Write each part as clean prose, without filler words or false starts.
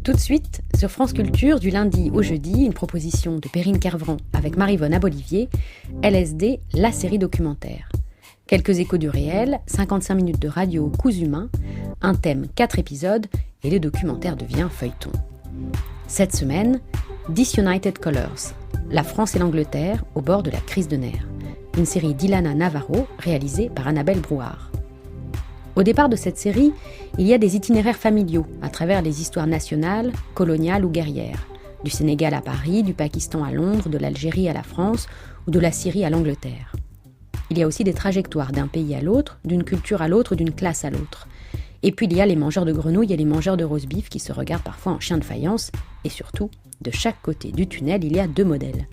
Tout de suite, sur France Culture, du lundi au jeudi, une proposition de Perrine Kervran avec Maryvonne Abolivier, LSD, la série documentaire. Quelques échos du réel, 55 minutes de radio coups humains, un thème, 4 épisodes, et le documentaire devient feuilleton. Cette semaine, Disunited Colors, la France et l'Angleterre au bord de la crise de nerfs. Une série d'Ilana Navarro réalisée par Annabelle Brouard. Au départ de cette série, il y a des itinéraires familiaux à travers les histoires nationales, coloniales ou guerrières. Du Sénégal à Paris, du Pakistan à Londres, de l'Algérie à la France ou de la Syrie à l'Angleterre. Il y a aussi des trajectoires d'un pays à l'autre, d'une culture à l'autre, d'une classe à l'autre. Et puis il y a les mangeurs de grenouilles et les mangeurs de roast-beef qui se regardent parfois en chien de faïence. Et surtout, de chaque côté du tunnel, il y a deux modèles.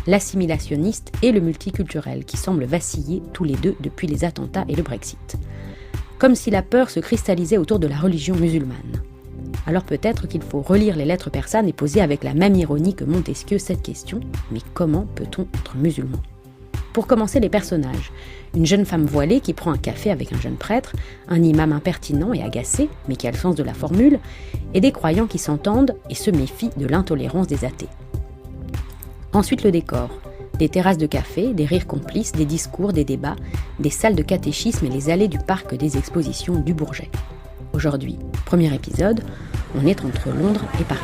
L'assimilationniste et le multiculturel qui semblent vaciller tous les deux depuis les attentats et le Brexit. Comme si la peur se cristallisait autour de la religion musulmane. Alors peut-être qu'il faut relire les lettres persanes et poser avec la même ironie que Montesquieu cette question, mais comment peut-on être musulman ? Pour commencer, les personnages. Une jeune femme voilée qui prend un café avec un jeune prêtre, un imam impertinent et agacé, mais qui a le sens de la formule, et des croyants qui s'entendent et se méfient de l'intolérance des athées. Ensuite, le décor. Des terrasses de café, des rires complices, des discours, des débats, des salles de catéchisme et les allées du parc des expositions du Bourget. Aujourd'hui, premier épisode, on est entre Londres et Paris.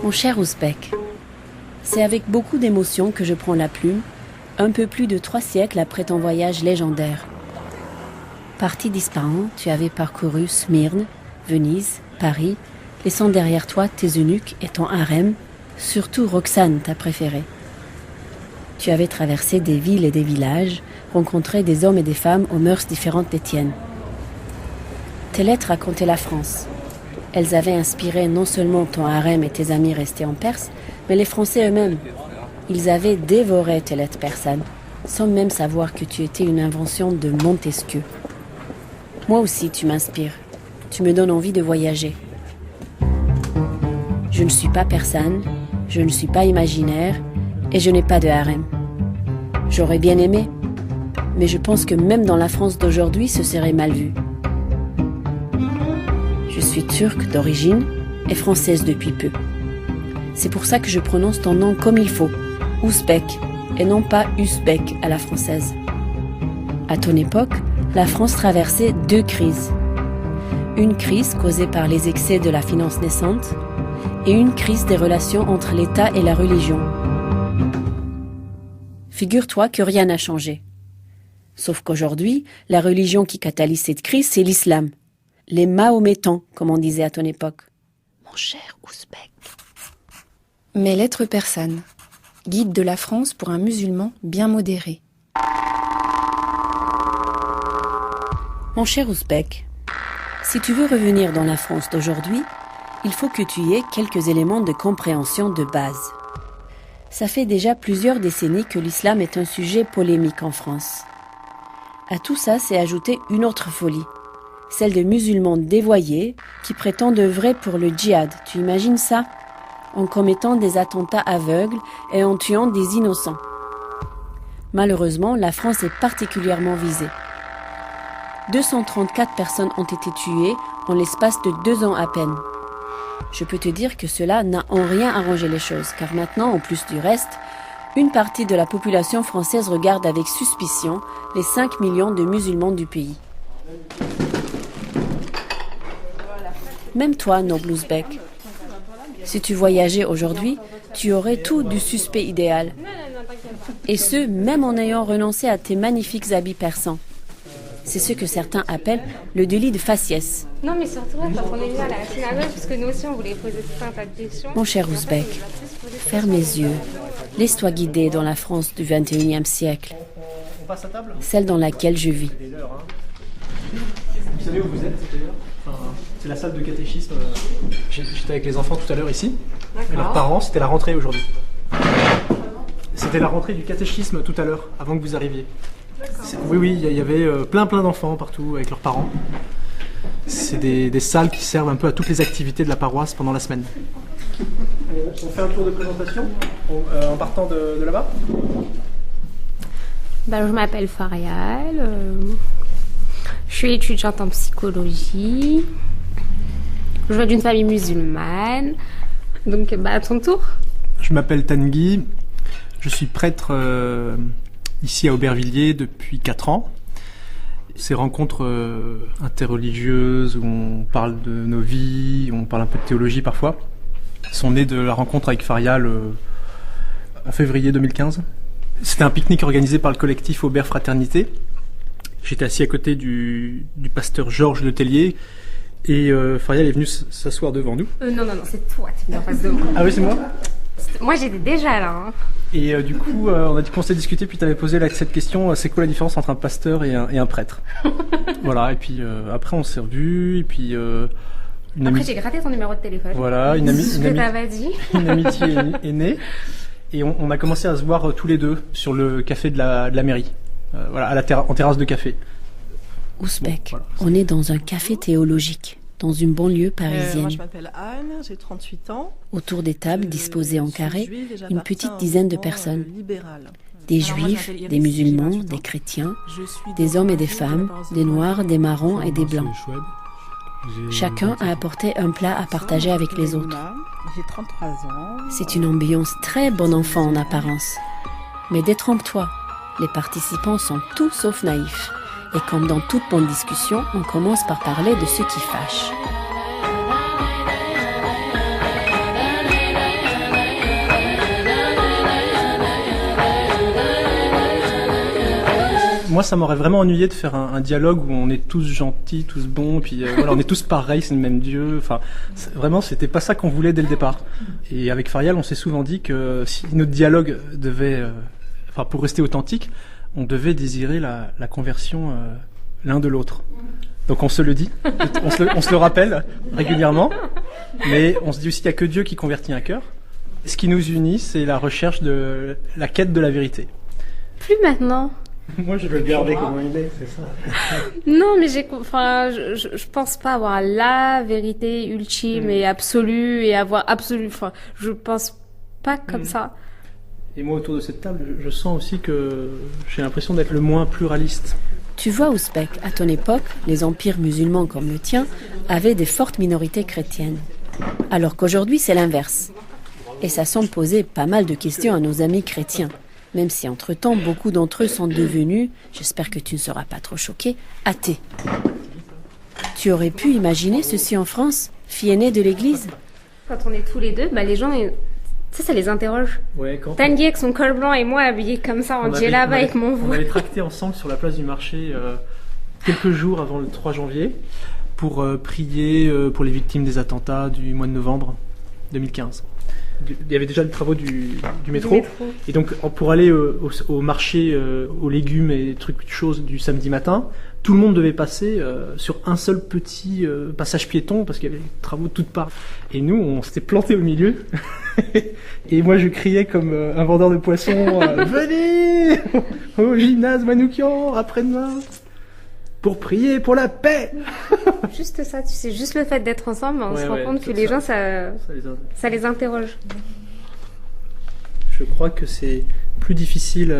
Mon cher Ouzbek, c'est avec beaucoup d'émotion que je prends la plume, un peu plus de 3 siècles après ton voyage légendaire. Parti d'Ispahan, tu avais parcouru Smyrne, Venise, Paris, laissant derrière toi tes eunuques et ton harem, surtout Roxane, ta préférée. Tu avais traversé des villes et des villages, rencontré des hommes et des femmes aux mœurs différentes des tiennes. Tes lettres racontaient la France. Elles avaient inspiré non seulement ton harem et tes amis restés en Perse, mais les Français eux-mêmes. Ils avaient dévoré tes lettres persanes, sans même savoir que tu étais une invention de Montesquieu. Moi aussi, tu m'inspires. Tu me donnes envie de voyager. Je ne suis pas persane, je ne suis pas imaginaire, et je n'ai pas de harem. J'aurais bien aimé, mais je pense que même dans la France d'aujourd'hui, ce serait mal vu. Je suis turque d'origine et française depuis peu. C'est pour ça que je prononce ton nom comme il faut, Ouzbek, et non pas Uzbek à la française. À ton époque, la France traversait 2 crises. Une crise causée par les excès de la finance naissante et une crise des relations entre l'État et la religion. Figure-toi que rien n'a changé. Sauf qu'aujourd'hui, la religion qui catalyse cette crise, c'est l'islam. Les Mahométans, comme on disait à ton époque. Mon cher Ouzbek. Mes lettres persanes. Guide de la France pour un musulman bien modéré. Mon cher Ouzbek, si tu veux revenir dans la France d'aujourd'hui, il faut que tu aies quelques éléments de compréhension de base. Ça fait déjà plusieurs décennies que l'islam est un sujet polémique en France. À tout ça s'est ajoutée une autre folie. Celle de musulmans dévoyés qui prétendent œuvrer pour le djihad. Tu imagines ça ? En commettant des attentats aveugles et en tuant des innocents. Malheureusement, la France est particulièrement visée. 234 personnes ont été tuées en l'espace de 2 ans à peine. Je peux te dire que cela n'a en rien arrangé les choses, car maintenant, en plus du reste, une partie de la population française regarde avec suspicion les 5 millions de musulmans du pays. Même toi, noble Ouzbek. Si tu voyageais aujourd'hui, tu aurais tout du suspect idéal. Et ce, même en ayant renoncé à tes magnifiques habits persans. C'est ce que certains appellent le délit de faciès. Non, mais surtout, quand on est venu à la synagogue, parce que nous aussi, on voulait poser tout un tas de questions. Mon cher Ouzbek, ferme les yeux. Laisse-toi guider dans la France du XXIe siècle. passe à table ? celle dans laquelle je vis. C'est l'heure, hein. Vous savez où vous êtes d'ailleurs ? C'est la salle de catéchisme. J'étais avec les enfants tout à l'heure ici. Et leurs parents, c'était la rentrée aujourd'hui. C'était la rentrée du catéchisme tout à l'heure, avant que vous arriviez. Oui, il y avait plein d'enfants partout avec leurs parents. C'est des salles qui servent un peu à toutes les activités de la paroisse pendant la semaine. On fait un tour de présentation en partant de là-bas. Je m'appelle Farial, je suis étudiante en psychologie, je viens d'une famille musulmane, donc à ton tour. Je m'appelle Tanguy, je suis prêtre ici à Aubervilliers depuis 4 ans. Ces rencontres interreligieuses où on parle de nos vies, où on parle un peu de théologie parfois, sont nées de la rencontre avec Farial en février 2015. C'était un pique-nique organisé par le collectif Aubert Fraternité. J'étais assis à côté du pasteur Georges Letellier et Farial est venu s'asseoir devant nous. Non, c'est toi, t'es bien en face de moi. Ah oui, c'est moi ? Moi, j'étais déjà là. Hein. Et du coup, on a commencé à discuter, puis tu avais posé cette question, c'est quoi la différence entre un pasteur et un prêtre ? Voilà, et puis après on s'est revus, et puis... Après, j'ai gratté ton numéro de téléphone. Voilà, une amitié est née. Et on a commencé à se voir tous les deux sur le café de la mairie, en terrasse de café. Ouzbek, on est dans un café théologique, dans une banlieue parisienne. Moi, je m'appelle Anne, j'ai 38 ans. Autour des tables disposées en carré, une petite dizaine de personnes. Des juifs, des musulmans, des chrétiens, des hommes et des femmes, des noirs, des marrons et des blancs. Chacun a apporté un plat à partager avec les autres. J'ai 33 ans. C'est une ambiance très bon enfant en apparence. Mais détrompe-toi, les participants sont tout sauf naïfs. Et comme dans toute bonne discussion, on commence par parler de ce qui fâche. Moi, ça m'aurait vraiment ennuyé de faire un dialogue où on est tous gentils, tous bons, puis on est tous pareils, c'est le même Dieu. Enfin, vraiment, c'était pas ça qu'on voulait dès le départ. Et avec Farial, on s'est souvent dit que si notre dialogue devait, pour rester authentique, on devait désirer la conversion l'un de l'autre. Donc on se le dit, on se le rappelle régulièrement, mais on se dit aussi qu'il n'y a que Dieu qui convertit un cœur. Ce qui nous unit, c'est la recherche de la quête de la vérité. Plus maintenant. Moi, je veux le garder comme il est, c'est ça. Non, mais je pense pas avoir la vérité ultime et absolue et avoir absolu. Enfin, je pense pas comme ça. Et moi, autour de cette table, je sens aussi que j'ai l'impression d'être le moins pluraliste. Tu vois, Ouzbek, à ton époque, les empires musulmans comme le tien avaient des fortes minorités chrétiennes. Alors qu'aujourd'hui, c'est l'inverse. Et ça semble poser pas mal de questions à nos amis chrétiens. Même si entre-temps, beaucoup d'entre eux sont devenus, j'espère que tu ne seras pas trop choqué, athées. Tu aurais pu imaginer ceci en France, fille aînée de l'église ? Quand on est tous les deux, les gens, ça les interroge. Ouais, Tanguy avec son col blanc et moi habillés comme ça en djellaba avec mon voile. On avait tracté ensemble sur la place du marché quelques jours avant le 3 janvier pour prier pour les victimes des attentats du mois de novembre 2015. Il y avait déjà les travaux du métro. Et donc pour aller au marché aux légumes et trucs choses du samedi matin, tout le monde devait passer sur un seul petit passage piéton parce qu'il y avait des travaux de toutes parts. Et nous, on s'était plantés au milieu. Et moi, je criais comme un vendeur de poissons venez au gymnase Manoukian après-demain pour prier pour la paix. Juste ça, tu sais, juste le fait d'être ensemble, on se rend compte que les gens, ça les interroge. Je crois que c'est plus difficile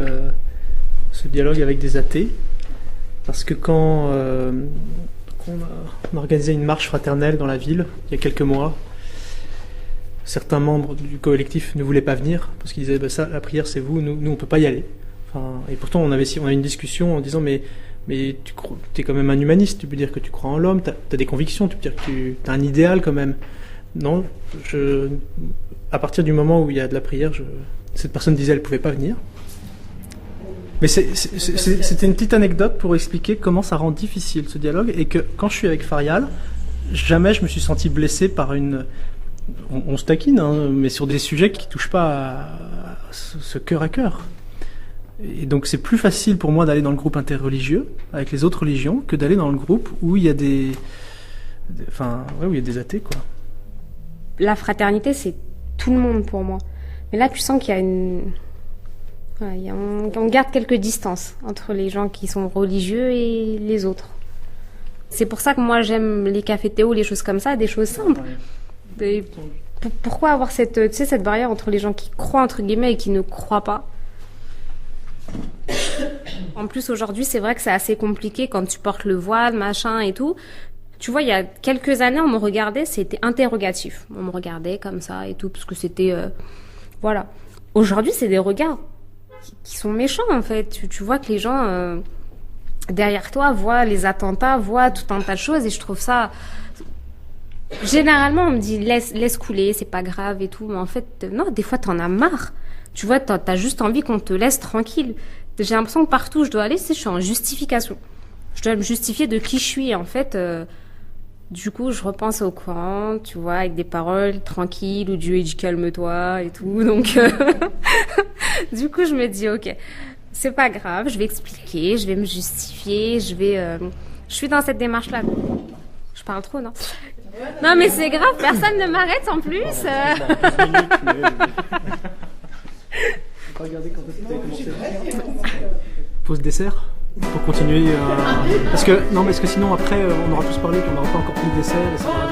ce dialogue avec des athées, parce que quand on a organisé une marche fraternelle dans la ville, il y a quelques mois, certains membres du collectif ne voulaient pas venir, parce qu'ils disaient, ça, la prière c'est vous, nous on peut pas y aller. Et pourtant on a eu une discussion en disant, mais tu es quand même un humaniste, tu peux dire que tu crois en l'homme, tu as des convictions, tu peux dire que tu as un idéal quand même. Non, à partir du moment où il y a de la prière, cette personne disait qu'elle ne pouvait pas venir. Mais c'était une petite anecdote pour expliquer comment ça rend difficile ce dialogue, et que quand je suis avec Farial, jamais je me suis senti blessé par une... On se taquine, mais sur des sujets qui ne touchent pas à ce cœur à cœur. Et donc c'est plus facile pour moi d'aller dans le groupe interreligieux avec les autres religions que d'aller dans le groupe où il y a où il y a des athées, quoi. La fraternité, c'est tout le monde pour moi. Mais là, tu sens qu'il y a on garde quelques distances entre les gens qui sont religieux et les autres. C'est pour ça que moi j'aime les cafés Théo, les choses comme ça, des choses simples. Pourquoi avoir cette barrière entre les gens qui croient entre guillemets et qui ne croient pas? En plus aujourd'hui c'est vrai que c'est assez compliqué quand tu portes le voile, machin et tout. Tu vois, il y a quelques années on me regardait, c'était interrogatif. On me regardait comme ça et tout parce que c'était voilà. Aujourd'hui c'est des regards qui sont méchants en fait. Tu vois que les gens derrière toi voient les attentats, voient tout un tas de choses et je trouve ça... Généralement on me dit laisse couler, c'est pas grave et tout, mais en fait non, des fois t'en as marre. Tu vois, t'as juste envie qu'on te laisse tranquille. J'ai l'impression que partout où je dois aller, je suis en justification. Je dois me justifier de qui je suis en fait. Du coup, je repense au Coran, tu vois, avec des paroles tranquilles où Dieu dit calme-toi et tout. Donc, du coup, je me dis ok, c'est pas grave, je vais expliquer, je vais me justifier, je suis dans cette démarche-là. Je parle trop, non? Non, mais c'est grave, personne ne m'arrête en plus. Regardez quand est-ce que vous avez commencé. Pause dessert pour continuer. Parce que sinon après on aura tous parlé qu'on n'aura pas encore plus de dessert et ça va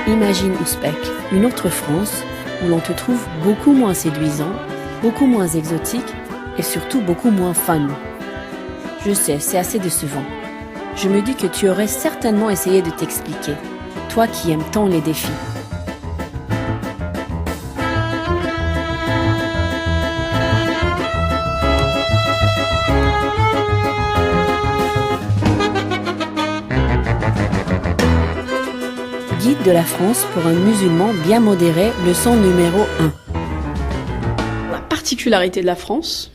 Imagine Ouzbek, une autre France où l'on te trouve beaucoup moins séduisant, beaucoup moins exotique et surtout beaucoup moins fun. Je sais, c'est assez décevant. Je me dis que tu aurais certainement essayé de t'expliquer, toi qui aimes tant les défis. Guide de la France pour un musulman bien modéré, leçon numéro 1. La particularité de la France,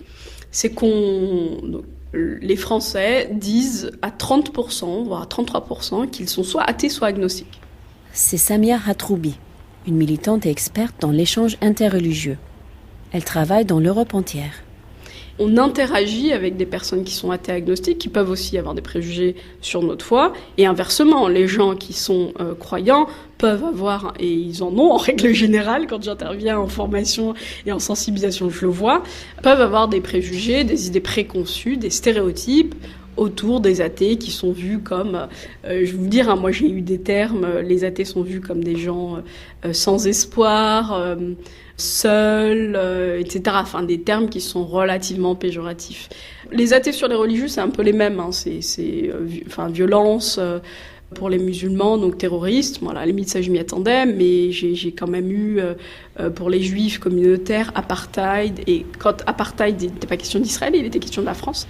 c'est les Français disent à 30%, voire à 33% qu'ils sont soit athées, soit agnostiques. C'est Samia Hatroubi, une militante et experte dans l'échange interreligieux. Elle travaille dans l'Europe entière. On interagit avec des personnes qui sont athées agnostiques, qui peuvent aussi avoir des préjugés sur notre foi, et inversement, les gens qui sont croyants peuvent avoir, et ils en ont en règle générale, quand j'interviens en formation et en sensibilisation, je le vois, peuvent avoir des préjugés, des idées préconçues, des stéréotypes autour des athées qui sont vus comme, je vais vous dire, moi j'ai eu des termes, les athées sont vus comme des gens sans espoir, seuls, etc. Enfin, des termes qui sont relativement péjoratifs. Les athées sur les religieux, c'est un peu les mêmes. Hein. Violence pour les musulmans, donc terroristes. Bon, à la limite, ça, je m'y attendais, mais j'ai quand même eu, pour les juifs communautaires, apartheid. Et quand apartheid, il n'était pas question d'Israël, il était question de la France.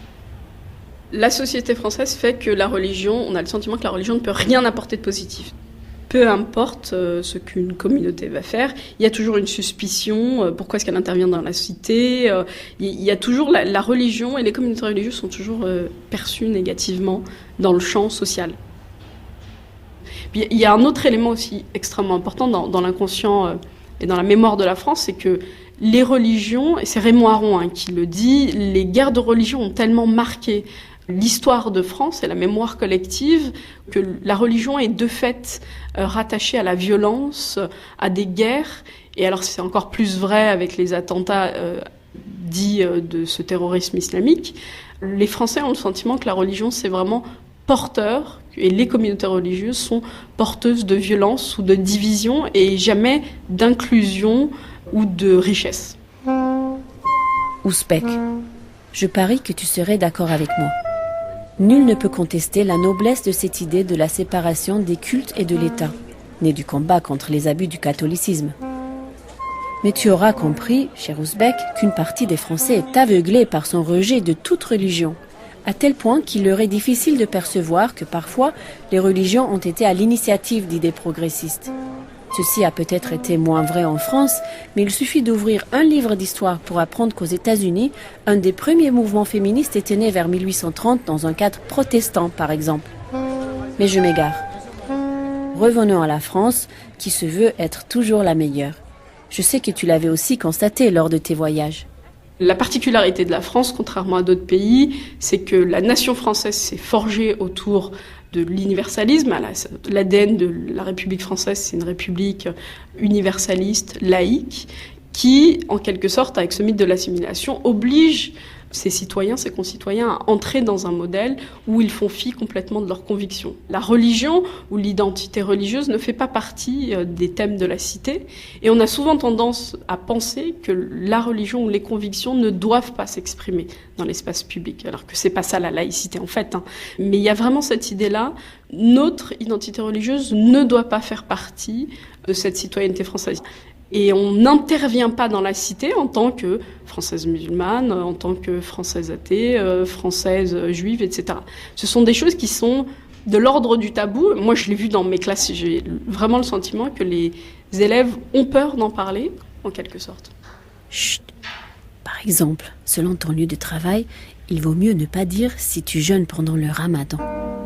La société française fait que la religion, on a le sentiment que la religion ne peut rien apporter de positif. Peu importe ce qu'une communauté va faire, il y a toujours une suspicion, pourquoi est-ce qu'elle intervient dans la cité, il y a toujours la religion et les communautés religieuses sont toujours perçues négativement dans le champ social. Puis, il y a un autre élément aussi extrêmement important dans l'inconscient et dans la mémoire de la France, c'est que les religions, et c'est Raymond Aron qui le dit, les guerres de religion ont tellement marqué l'histoire de France et la mémoire collective, que la religion est de fait rattachée à la violence, à des guerres. Et alors c'est encore plus vrai avec les attentats dits de ce terrorisme islamique. Les Français ont le sentiment que la religion c'est vraiment porteur, et les communautés religieuses sont porteuses de violence ou de division et jamais d'inclusion ou de richesse. Ouzbek, je parie que tu serais d'accord avec moi. Nul ne peut contester la noblesse de cette idée de la séparation des cultes et de l'État, née du combat contre les abus du catholicisme. Mais tu auras compris, cher Ouzbek, qu'une partie des Français est aveuglée par son rejet de toute religion, à tel point qu'il leur est difficile de percevoir que parfois les religions ont été à l'initiative d'idées progressistes. Ceci a peut-être été moins vrai en France, mais il suffit d'ouvrir un livre d'histoire pour apprendre qu'aux États-Unis, un des premiers mouvements féministes était né vers 1830 dans un cadre protestant, par exemple. Mais je m'égare. Revenons à la France, qui se veut être toujours la meilleure. Je sais que tu l'avais aussi constaté lors de tes voyages. La particularité de la France, contrairement à d'autres pays, c'est que la nation française s'est forgée autour de l'universalisme. L'ADN de la République française, c'est une république universaliste, laïque, qui, en quelque sorte, avec ce mythe de l'assimilation, oblige ses citoyens, ses concitoyens à entrer dans un modèle où ils font fi complètement de leurs convictions. La religion ou l'identité religieuse ne fait pas partie des thèmes de la cité, et on a souvent tendance à penser que la religion ou les convictions ne doivent pas s'exprimer dans l'espace public, alors que c'est pas ça la laïcité en fait. Mais il y a vraiment cette idée-là, notre identité religieuse ne doit pas faire partie de cette citoyenneté française. Et on n'intervient pas dans la cité en tant que française musulmane, en tant que française athée, française juive, etc. Ce sont des choses qui sont de l'ordre du tabou. Moi, je l'ai vu dans mes classes, j'ai vraiment le sentiment que les élèves ont peur d'en parler, en quelque sorte. Chut. Par exemple, selon ton lieu de travail, il vaut mieux ne pas dire si tu jeûnes pendant le ramadan.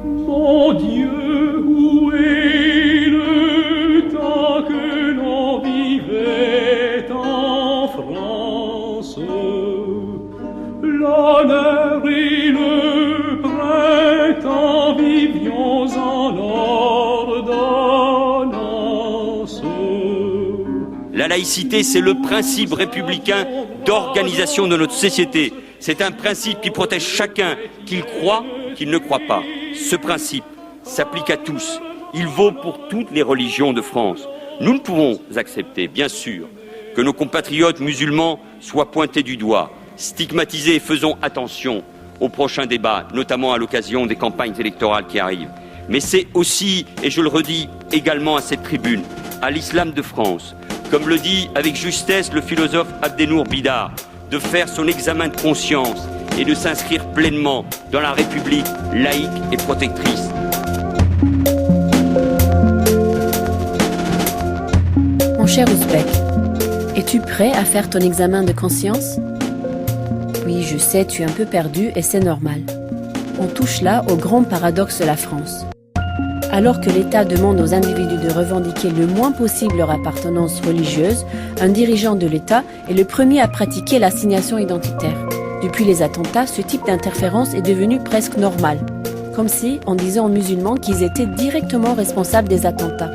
Mon Dieu, où est le temps que l'on vivait en France? L'honneur et le printemps vivions en ordonnance. La laïcité, c'est le principe républicain d'organisation de notre société. C'est un principe qui protège chacun, qu'il croit, qu'il ne croit pas. Ce principe s'applique à tous. Il vaut pour toutes les religions de France. Nous ne pouvons accepter, bien sûr, que nos compatriotes musulmans soient pointés du doigt, stigmatisés, et faisons attention aux prochains débats, notamment à l'occasion des campagnes électorales qui arrivent. Mais c'est aussi, et je le redis également à cette tribune, à l'islam de France, comme le dit avec justesse le philosophe Abdenour Bidar, de faire son examen de conscience et de s'inscrire pleinement dans la République laïque et protectrice. Mon cher Ouzbek, es-tu prêt à faire ton examen de conscience? Oui, je sais, tu es un peu perdu et c'est normal. On touche là au grand paradoxe de la France. Alors que l'État demande aux individus de revendiquer le moins possible leur appartenance religieuse, un dirigeant de l'État est le premier à pratiquer l'assignation identitaire. Depuis les attentats, ce type d'interférence est devenu presque normal, comme si on disait aux musulmans qu'ils étaient directement responsables des attentats.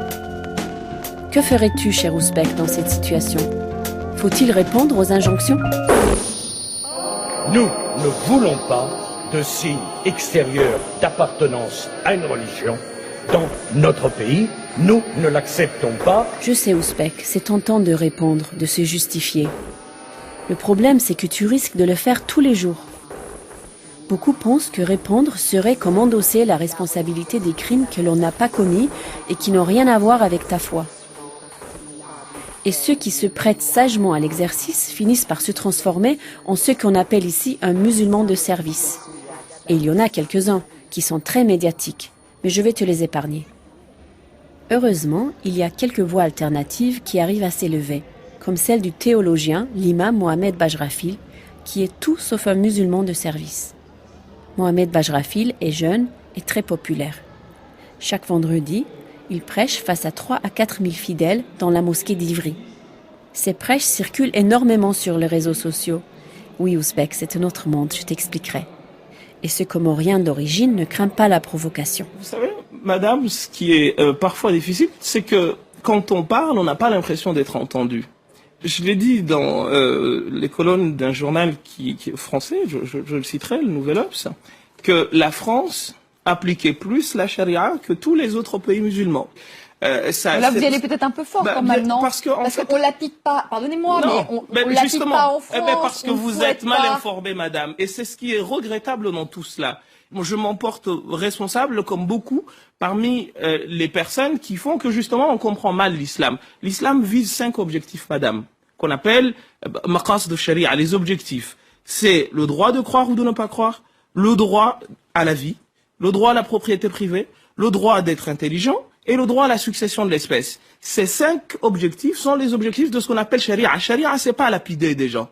Que ferais-tu, cher Ouzbek, dans cette situation? Faut-il répondre aux injonctions? Nous ne voulons pas de signes extérieurs d'appartenance à une religion dans notre pays. Nous ne l'acceptons pas. Je sais, Ouzbek, c'est tentant de répondre, de se justifier. Le problème, c'est que tu risques de le faire tous les jours. Beaucoup pensent que répondre serait comme endosser la responsabilité des crimes que l'on n'a pas commis et qui n'ont rien à voir avec ta foi. Et ceux qui se prêtent sagement à l'exercice finissent par se transformer en ce qu'on appelle ici un musulman de service. Et il y en a quelques-uns qui sont très médiatiques, mais je vais te les épargner. Heureusement, il y a quelques voies alternatives qui arrivent à s'élever, comme celle du théologien, l'imam Mohamed Bajrafil, qui est tout sauf un musulman de service. Mohamed Bajrafil est jeune et très populaire. Chaque vendredi, il prêche face à 3 à 4 000 fidèles dans la mosquée d'Ivry. Ses prêches circulent énormément sur les réseaux sociaux. Oui, Ouzbek, c'est un autre monde, je t'expliquerai. Et ce Comorien d'origine ne craint pas la provocation. Vous savez, madame, ce qui est parfois difficile, c'est que quand on parle, on n'a pas l'impression d'être entendu. Je l'ai dit dans les colonnes d'un journal qui est français, je le citerai, le Nouvel Obs, que la France appliquait plus la charia que tous les autres pays musulmans. Là, vous y allez peut-être un peu fort quand même, non? Parce qu'on l'applique pas, pardonnez-moi, non, mais on l'applique pas en France. Parce que vous êtes mal informée, madame. Et c'est ce qui est regrettable dans tout cela. Moi, je m'en porte responsable, comme beaucoup, parmi les personnes qui font que, justement, on comprend mal l'islam. L'islam vise 5 objectifs, madame, qu'on appelle maqas de sharia, les objectifs. C'est le droit de croire ou de ne pas croire, le droit à la vie, le droit à la propriété privée, le droit d'être intelligent et le droit à la succession de l'espèce. Ces 5 objectifs sont les objectifs de ce qu'on appelle sharia. Sharia, c'est pas lapider des gens.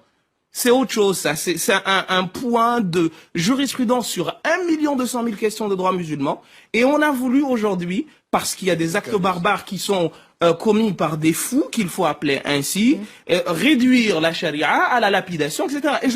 C'est autre chose, ça. C'est un point de jurisprudence sur 1 200 000 questions de droit musulman. Et on a voulu aujourd'hui parce qu'il y a des actes barbares qui sont commis par des fous, qu'il faut appeler ainsi, réduire la charia à la lapidation, etc. Et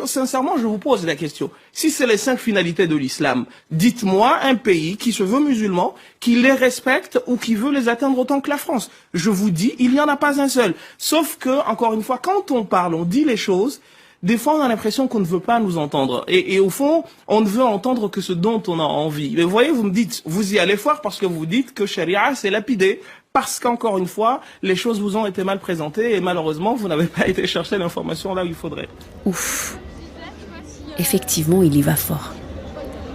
sincèrement, je vous pose la question. Si c'est les 5 finalités de l'islam, dites-moi un pays qui se veut musulman, qui les respecte ou qui veut les atteindre autant que la France. Je vous dis, il n'y en a pas un seul. Sauf que, encore une fois, quand on parle, on dit les choses, des fois, on a l'impression qu'on ne veut pas nous entendre. Et au fond, on ne veut entendre que ce dont on a envie. Mais vous voyez, vous me dites, vous y allez fort parce que vous dites que charia, c'est lapidé. Parce qu'encore une fois, les choses vous ont été mal présentées et malheureusement, vous n'avez pas été chercher l'information là où il faudrait. Ouf. Effectivement, il y va fort.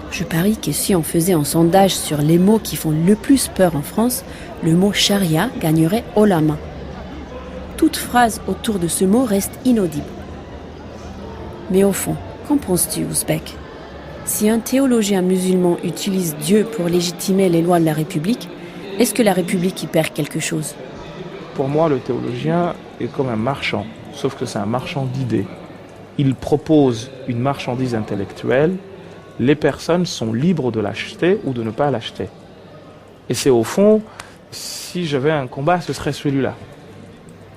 Je parie que si on faisait un sondage sur les mots qui font le plus peur en France, le mot charia gagnerait haut la main. Toute phrase autour de ce mot reste inaudible. Mais au fond, qu'en penses-tu, Ouzbek ? Si un théologien musulman utilise Dieu pour légitimer les lois de la République, est-ce que la République y perd quelque chose ? Pour moi, le théologien est comme un marchand, sauf que c'est un marchand d'idées. Il propose une marchandise intellectuelle, les personnes sont libres de l'acheter ou de ne pas l'acheter. Et c'est au fond, si j'avais un combat, ce serait celui-là.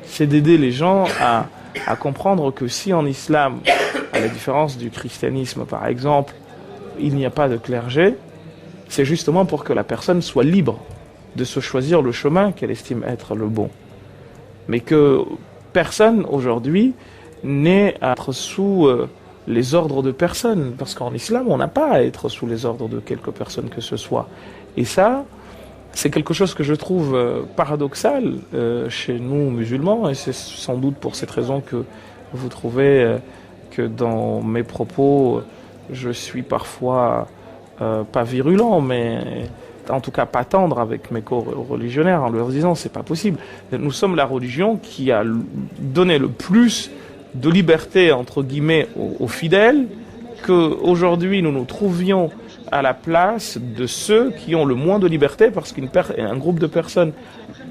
C'est d'aider les gens à comprendre que si en islam, à la différence du christianisme par exemple, il n'y a pas de clergé, c'est justement pour que la personne soit libre de se choisir le chemin qu'elle estime être le bon. Mais que personne aujourd'hui n'est à être sous les ordres de personne, parce qu'en islam, on n'a pas à être sous les ordres de quelque personne que ce soit. Et ça, c'est quelque chose que je trouve paradoxal chez nous musulmans, et c'est sans doute pour cette raison que vous trouvez que dans mes propos, je suis parfois pas virulent, mais en tout cas pas tendre avec mes co-religionnaires en leur disant c'est pas possible. Nous sommes la religion qui a donné le plus de liberté entre guillemets aux fidèles, qu'aujourd'hui nous nous trouvions à la place de ceux qui ont le moins de liberté parce qu'un groupe de personnes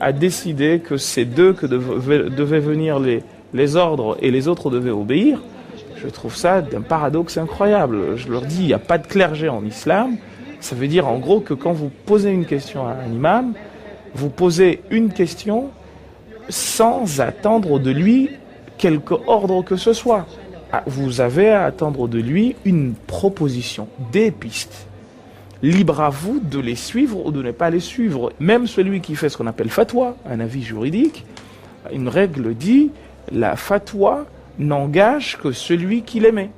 a décidé que c'est d'eux que devaient venir les ordres et les autres devaient obéir. Je trouve ça d'un paradoxe incroyable. Je leur dis, il n'y a pas de clergé en islam. Ça veut dire en gros que quand vous posez une question à un imam, vous posez une question sans attendre de lui quelque ordre que ce soit. Vous avez à attendre de lui une proposition, des pistes. Libre à vous de les suivre ou de ne pas les suivre. Même celui qui fait ce qu'on appelle fatwa, un avis juridique, une règle dit, la fatwa n'engage que celui qui l'émet.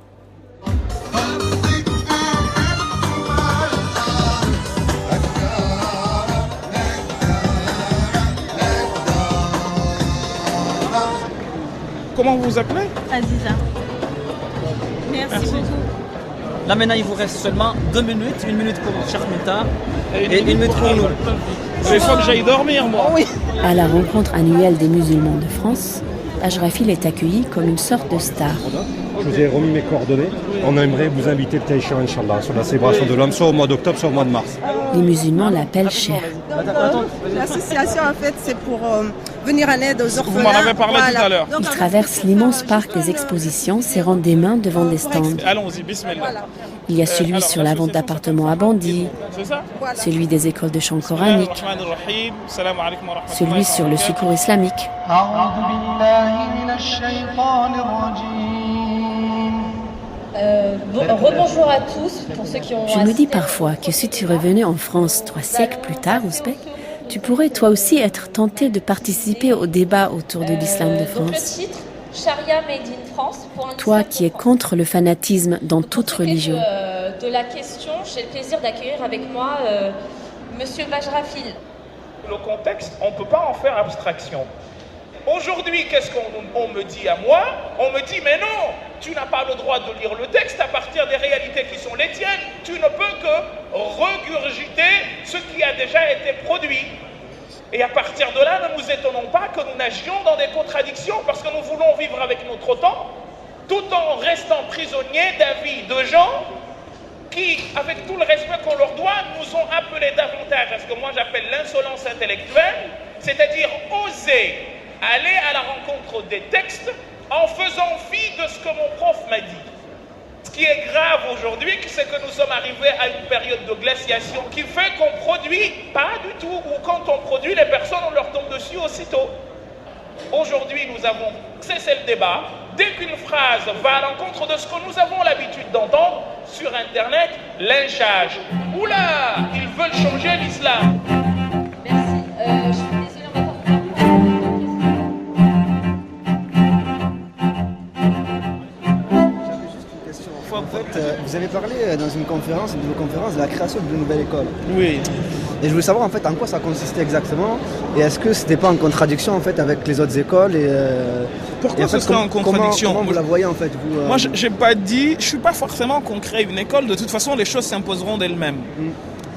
Comment vous vous appelez ? Aziza. Merci beaucoup. Là maintenant il vous reste seulement 2 minutes, 1 minute pour Cheikh Mintar et 1 minute pour nous. Il faut que j'aille dormir moi. Oui. À la rencontre annuelle des musulmans de France, Ashrafil est accueilli comme une sorte de star. Je vous ai remis mes coordonnées. On aimerait vous inviter le Taïcha, Inch'Allah, sur la célébration de l'homme, soit au mois d'octobre, soit au mois de mars. Les musulmans l'appellent Cheikh. L'association, en fait, c'est pour venir en aide aux orphelins. Vous m'en avez parlé tout à l'heure. Il traverse l'immense parc des expositions, serrant des mains devant des stands. Allons-y, bismillah. Il y a celui sur la vente d'appartements à Bandit, celui des écoles de chant coranique, celui sur le secours islamique. Rebonjour à tous, pour ceux qui ont... Je me dis parfois que si tu revenais en France 3 siècles plus tard, Ouzbek, tu pourrais toi aussi être tenté de participer au débat autour de l'islam de France. Donc le titre, Charia Made in France. Toi qui es contre le fanatisme dans toute religion. De la question, j'ai le plaisir d'accueillir avec moi Monsieur Majrafil. Le contexte, on ne peut pas en faire abstraction. Aujourd'hui, qu'est-ce qu'on me dit à moi ? On me dit, mais non, tu n'as pas le droit de lire le texte à partir des réalités qui sont les tiennes. Tu ne peux que regurgiter ce qui a déjà été produit. Et à partir de là, ne nous étonnons pas que nous nagions dans des contradictions parce que nous voulons vivre avec notre temps tout en restant prisonniers d'avis de gens qui, avec tout le respect qu'on leur doit, nous ont appelés davantage à ce que moi j'appelle l'insolence intellectuelle, c'est-à-dire oser aller à la rencontre des textes en faisant fi de ce que mon prof m'a dit. qui est grave aujourd'hui, c'est que nous sommes arrivés à une période de glaciation qui fait qu'on produit pas du tout, ou quand on produit, les personnes, on leur tombe dessus aussitôt. Aujourd'hui, nous avons cessé le débat. Dès qu'une phrase va à l'encontre de ce que nous avons l'habitude d'entendre sur Internet, lynchage. Oula, ils veulent changer l'islam. Merci. Je suis désolée, on va En fait, vous avez parlé dans une de vos conférences de la création d'une nouvelle école. Oui. Et je voulais savoir en fait en quoi ça consistait exactement et est-ce que c'était pas en contradiction en fait avec les autres écoles Pourquoi ce serait en contradiction? Comment vous la voyez en fait vous, Moi, j'ai pas dit, je suis pas forcément qu'on crée une école. De toute façon, les choses s'imposeront d'elles-mêmes.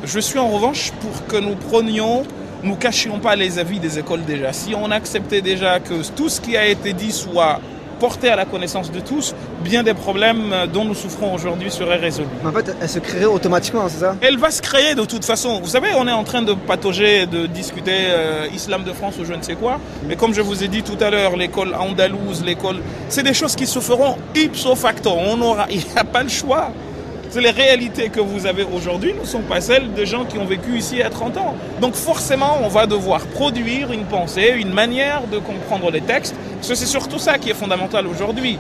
Je suis en revanche pour que nous cachions pas les avis des écoles déjà. Si on acceptait déjà que tout ce qui a été dit soit porté à la connaissance de tous, bien des problèmes dont nous souffrons aujourd'hui seraient résolus. En fait, elle se créerait automatiquement, c'est ça? Elle va se créer de toute façon. Vous savez, on est en train de patauger, de discuter islam de France ou je ne sais quoi. Mais comme je vous ai dit tout à l'heure, l'école andalouse, c'est des choses qui se feront ipso facto. Il n'y a pas le choix. Les réalités que vous avez aujourd'hui ne sont pas celles de gens qui ont vécu ici à 30 ans. Donc forcément, on va devoir produire une pensée, une manière de comprendre les textes. Parce que c'est surtout ça qui est fondamental aujourd'hui.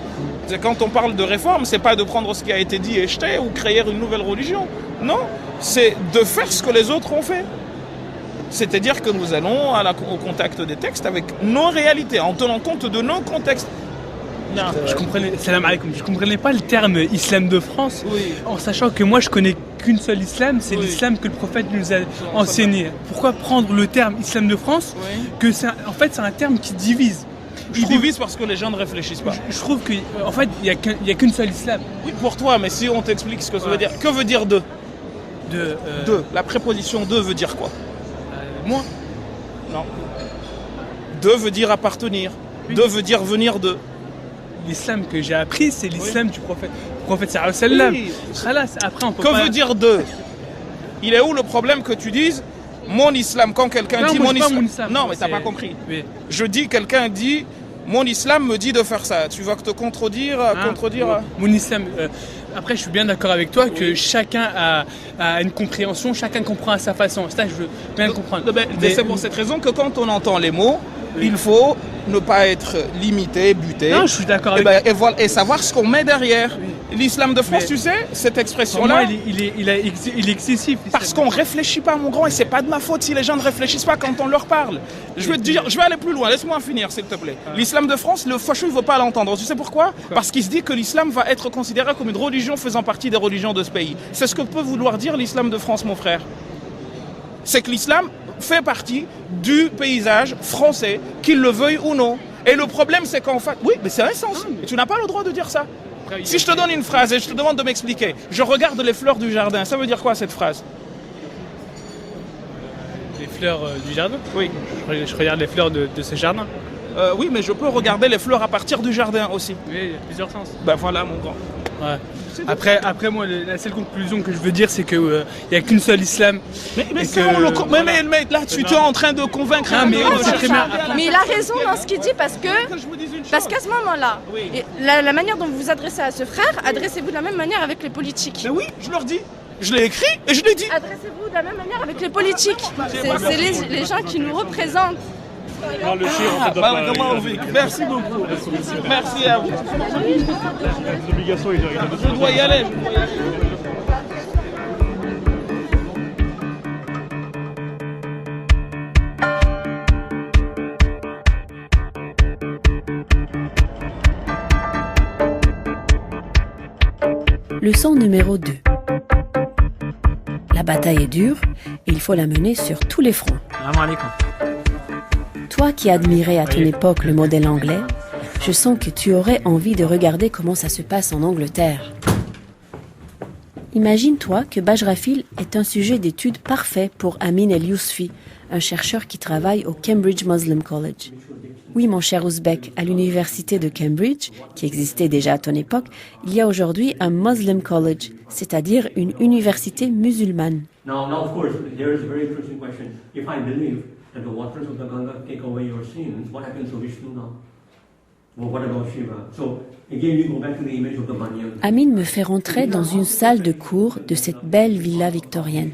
Quand on parle de réforme, c'est pas de prendre ce qui a été dit et jeter ou créer une nouvelle religion. Non, c'est de faire ce que les autres ont fait. C'est-à-dire que nous allons au contact des textes avec nos réalités, en tenant compte de nos contextes. Je comprenais pas le terme islam de France, en sachant que moi je connais qu'une seule islam, c'est l'islam que le prophète nous a enseigné. Pourquoi prendre le terme islam de France que c'est un terme qui divise. Il divise parce que les gens ne réfléchissent pas. Je trouve qu'en fait il y a qu'une seule islam. Oui, pour toi, mais si on t'explique ce que ça veut dire, que veut dire de? De. La préposition de veut dire quoi? Moi? Non. De veut dire appartenir. De veut dire venir de. L'islam que j'ai appris, c'est l'islam du prophète. Le prophète sallallahu alayhi wa sallam. Après, on peut que veut dire de? Il est où le problème que tu dises mon islam quand quelqu'un dit mon islam? Non, mais t'as pas compris. Oui. Je dis, quelqu'un dit mon islam me dit de faire ça. Tu vas te contredire. Mon islam. Après, je suis bien d'accord avec toi que chacun a une compréhension, chacun comprend à sa façon. Ça, je veux bien le comprendre. C'est pour cette raison que quand on entend les mots, il faut ne pas être limité, buté. Non, je suis d'accord avec et savoir ce qu'on met derrière. L'islam de France, tu sais, cette expression-là... Pour moi, il est excessif. Parce qu'on ne réfléchit pas, mon grand, et c'est pas de ma faute si les gens ne réfléchissent pas quand on leur parle. Je vais aller plus loin, laisse-moi finir, s'il te plaît. L'islam de France, le fachou, il ne veut pas l'entendre. Tu sais pourquoi? Parce qu'il se dit que l'islam va être considéré comme une religion faisant partie des religions de ce pays. C'est ce que peut vouloir dire l'islam de France, mon frère. C'est que l'islam fait partie du paysage français, qu'il le veuille ou non. Et le problème, c'est qu'en fait... Oui, mais c'est un sens. Et tu n'as pas le droit de dire ça. Si je te donne une phrase et je te demande de m'expliquer, je regarde les fleurs du jardin, ça veut dire quoi cette phrase? Les fleurs du jardin? Oui. Je regarde les fleurs de ce jardin. Oui, mais je peux regarder les fleurs à partir du jardin aussi. Oui, il y a plusieurs sens. Ben voilà, mon grand. Ouais. Après moi, la seule conclusion que je veux dire, c'est qu'il n'y a qu'une seule islam. Mais là, tu es en train de convaincre mais il a raison dans ce qu'il dit parce qu'à ce moment-là, la manière dont vous vous adressez à ce frère, adressez-vous de la même manière avec les politiques. Mais oui, je leur dis. Je l'ai écrit et je l'ai dit. Adressez-vous de la même manière avec les politiques. C'est les gens qui nous représentent. Non, le chien, merci beaucoup. Merci à vous. Je dois y aller. Leçon numéro 2. La bataille est dure et il faut la mener sur tous les fronts. Toi qui admirais à ton époque le modèle anglais, je sens que tu aurais envie de regarder comment ça se passe en Angleterre. Imagine-toi que Bajrafil est un sujet d'étude parfait pour Amin El-Yousfi, un chercheur qui travaille au Cambridge Muslim College. Oui, mon cher Ouzbek, à l'université de Cambridge, qui existait déjà à ton époque, il y a aujourd'hui un Muslim College, c'est-à-dire une université musulmane. Now, of course, here is a very interesting question. If I believe that the waters of the Ganga take away your sins, what happens to Vishnu now? Well, what about Shiva? So again, you go back to the image of the banyan. Amine me fait rentrer dans une salle de cours de cette belle villa victorienne.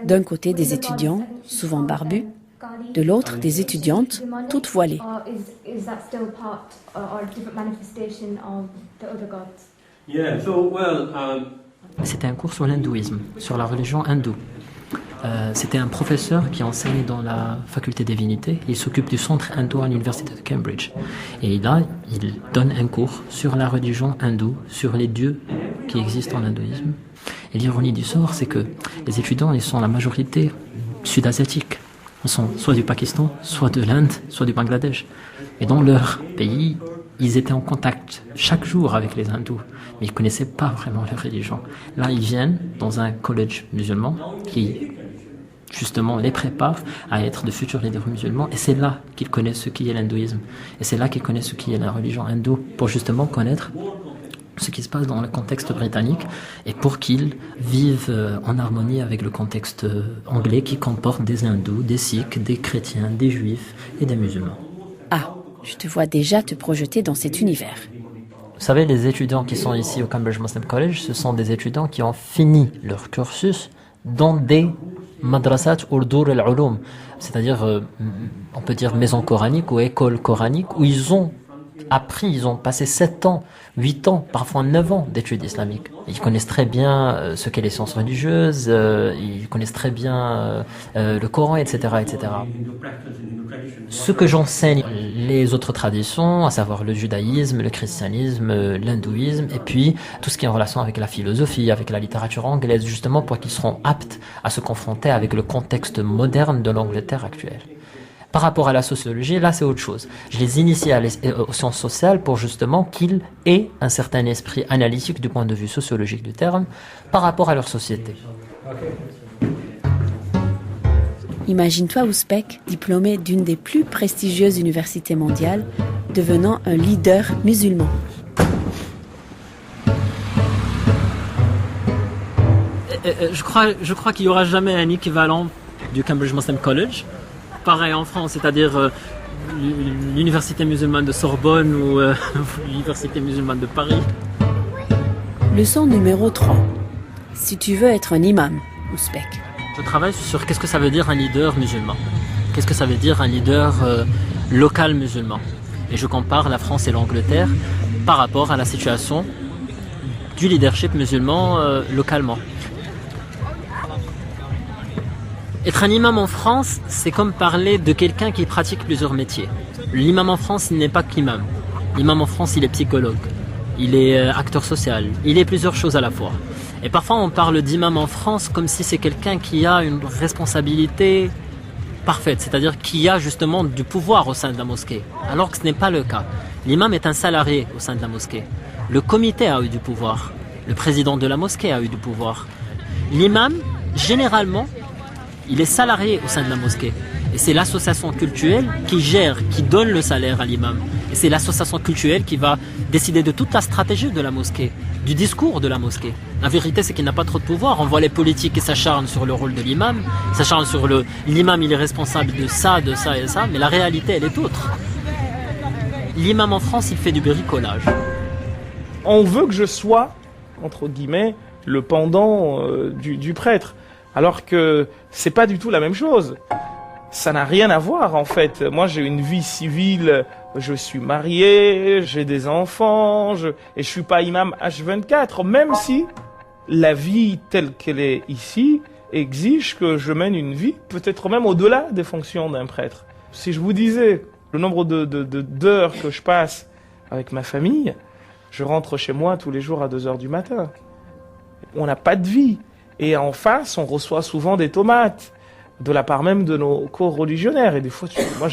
D'un côté, des étudiants, souvent barbus, de l'autre, des étudiantes, toutes voilées. Yeah, so, well, C'était un cours sur l'hindouisme, sur la religion hindoue. C'était un professeur qui enseigne dans la faculté des divinités. Il s'occupe du centre hindou à l'université de Cambridge. Et là, il donne un cours sur la religion hindoue, sur les dieux qui existent en hindouisme. Et l'ironie du sort, c'est que les étudiants, ils sont la majorité sud-asiatique. Ils sont soit du Pakistan, soit de l'Inde, soit du Bangladesh. Et dans leur pays, ils étaient en contact chaque jour avec les hindous, mais ils ne connaissaient pas vraiment leur religion. Là, ils viennent dans un collège musulman qui, justement, les prépare à être de futurs leaders musulmans, et c'est là qu'ils connaissent ce qui est l'hindouisme. Et c'est là qu'ils connaissent ce qui est la religion hindoue, pour justement connaître ce qui se passe dans le contexte britannique et pour qu'ils vivent en harmonie avec le contexte anglais qui comporte des hindous, des sikhs, des chrétiens, des juifs et des musulmans. Ah, je te vois déjà te projeter dans cet univers. Vous savez, les étudiants qui sont ici au Cambridge Muslim College, ce sont des étudiants qui ont fini leur cursus dans des madrasat urdur al-ulum, c'est-à-dire, on peut dire maison coranique ou école coranique, où ils ont appris, ils ont passé 7 ans, 8 ans, parfois 9 ans d'études islamiques. Ils connaissent très bien ce qu'est les sciences religieuses, ils connaissent très bien le Coran, etc., etc. Ce que j'enseigne, les autres traditions, à savoir le judaïsme, le christianisme, l'hindouisme, et puis tout ce qui est en relation avec la philosophie, avec la littérature anglaise, justement pour qu'ils seront aptes à se confronter avec le contexte moderne de l'Angleterre actuelle. Par rapport à la sociologie, là c'est autre chose. Je les initie aux sciences sociales pour justement qu'ils aient un certain esprit analytique du point de vue sociologique du terme par rapport à leur société. Imagine-toi Ouzbek, diplômé d'une des plus prestigieuses universités mondiales, devenant un leader musulman. Je crois qu'il n'y aura jamais un équivalent du Cambridge Muslim College. Pareil en France, c'est-à-dire l'université musulmane de Sorbonne ou l'université musulmane de Paris. Leçon numéro 3. Si tu veux être un imam, Ouzbek. Je travaille sur qu'est-ce que ça veut dire un leader musulman. Qu'est-ce que ça veut dire un leader local musulman. Et je compare la France et l'Angleterre par rapport à la situation du leadership musulman localement. Être un imam en France, c'est comme parler de quelqu'un qui pratique plusieurs métiers. L'imam en France, il n'est pas qu'imam. L'imam en France, il est psychologue, il est acteur social, il est plusieurs choses à la fois. Et parfois, on parle d'imam en France comme si c'est quelqu'un qui a une responsabilité parfaite, c'est-à-dire qui a justement du pouvoir au sein de la mosquée, alors que ce n'est pas le cas. L'imam est un salarié au sein de la mosquée. Le comité a eu du pouvoir. Le président de la mosquée a eu du pouvoir. L'imam, généralement, il est salarié au sein de la mosquée. Et c'est l'association cultuelle qui gère, qui donne le salaire à l'imam. Et c'est l'association cultuelle qui va décider de toute la stratégie de la mosquée, du discours de la mosquée. La vérité, c'est qu'il n'a pas trop de pouvoir. On voit les politiques qui s'acharnent sur le rôle de l'imam, s'acharnent sur l'imam, il est responsable de ça et ça, mais la réalité, elle est autre. L'imam en France, il fait du bricolage. On veut que je sois, entre guillemets, le pendant du prêtre. Alors que c'est pas du tout la même chose. Ça n'a rien à voir en fait. Moi j'ai une vie civile, je suis marié, j'ai des enfants, et je suis pas imam H24, même si la vie telle qu'elle est ici exige que je mène une vie peut-être même au-delà des fonctions d'un prêtre. Si je vous disais le nombre d'heures que je passe avec ma famille, je rentre chez moi tous les jours à 2h du matin. On n'a pas de vie. Et en face, on reçoit souvent des tomates, de la part même de nos co-religionnaires. Et des fois, moi,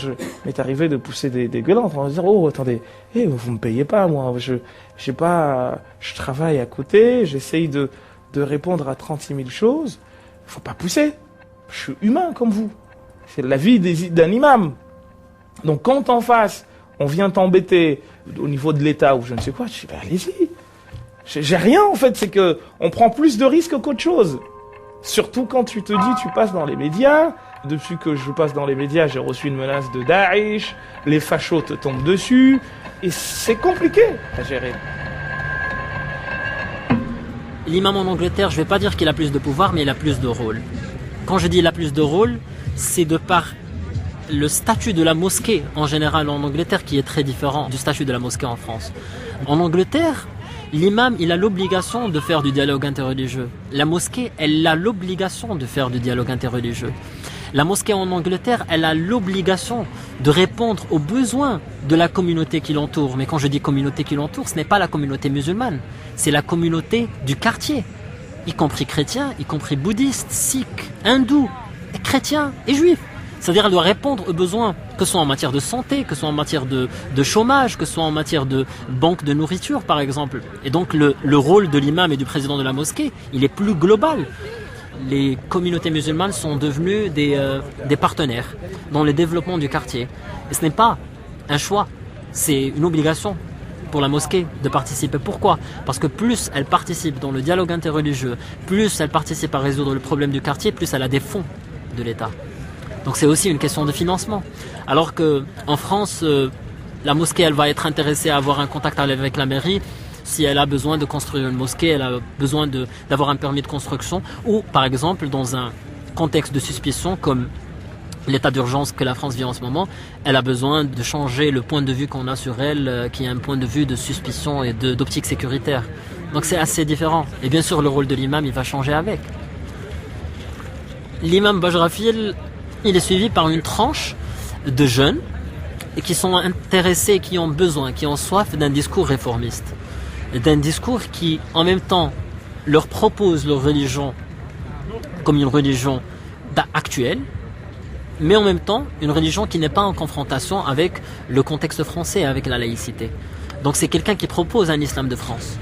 m'est arrivé de pousser des gueulantes en disant « Oh, attendez, vous me payez pas, moi. Je travaille à côté, j'essaye de répondre à 36 000 choses. Faut pas pousser. Je suis humain comme vous. C'est la vie d'un imam. Donc quand en face, on vient t'embêter au niveau de l'État ou je ne sais quoi, je dis allez-y. J'ai rien en fait, c'est que on prend plus de risques qu'autre chose. Surtout quand tu te dis, tu passes dans les médias. Depuis que je passe dans les médias, j'ai reçu une menace de Daesh, les fachos te tombent dessus, et c'est compliqué à gérer. L'imam en Angleterre, je ne vais pas dire qu'il a plus de pouvoir, mais il a plus de rôle. Quand je dis il a plus de rôle, c'est de par le statut de la mosquée en général en Angleterre qui est très différent du statut de la mosquée en France. En Angleterre, l'imam, il a l'obligation de faire du dialogue interreligieux. La mosquée, elle a l'obligation de faire du dialogue interreligieux. La mosquée en Angleterre, elle a l'obligation de répondre aux besoins de la communauté qui l'entoure. Mais quand je dis communauté qui l'entoure, ce n'est pas la communauté musulmane, c'est la communauté du quartier, y compris chrétiens, y compris bouddhistes, sikhs, hindous, chrétiens et juifs. C'est-à-dire, elle doit répondre aux besoins, que ce soit en matière de santé, que ce soit en matière de chômage, que ce soit en matière de banque de nourriture, par exemple. Et donc, le rôle de l'imam et du président de la mosquée, il est plus global. Les communautés musulmanes sont devenues des partenaires dans le développement du quartier. Et ce n'est pas un choix, c'est une obligation pour la mosquée de participer. Pourquoi ? Parce que plus elle participe dans le dialogue interreligieux, plus elle participe à résoudre le problème du quartier, plus elle a des fonds de l'État. Donc c'est aussi une question de financement. Alors qu'en France, la mosquée, elle va être intéressée à avoir un contact avec la mairie. Si elle a besoin de construire une mosquée, elle a besoin d'avoir un permis de construction, ou par exemple dans un contexte de suspicion comme l'état d'urgence que la France vit en ce moment, elle a besoin de changer le point de vue qu'on a sur elle, qui est un point de vue de suspicion et d'optique sécuritaire. Donc c'est assez différent. Et bien sûr, le rôle de l'imam, il va changer avec. L'imam Bajrafil, il est suivi par une tranche de jeunes qui sont intéressés, qui ont besoin, qui ont soif d'un discours réformiste. D'un discours qui, en même temps, leur propose leur religion comme une religion actuelle, mais en même temps, une religion qui n'est pas en confrontation avec le contexte français, avec la laïcité. Donc c'est quelqu'un qui propose un islam de France.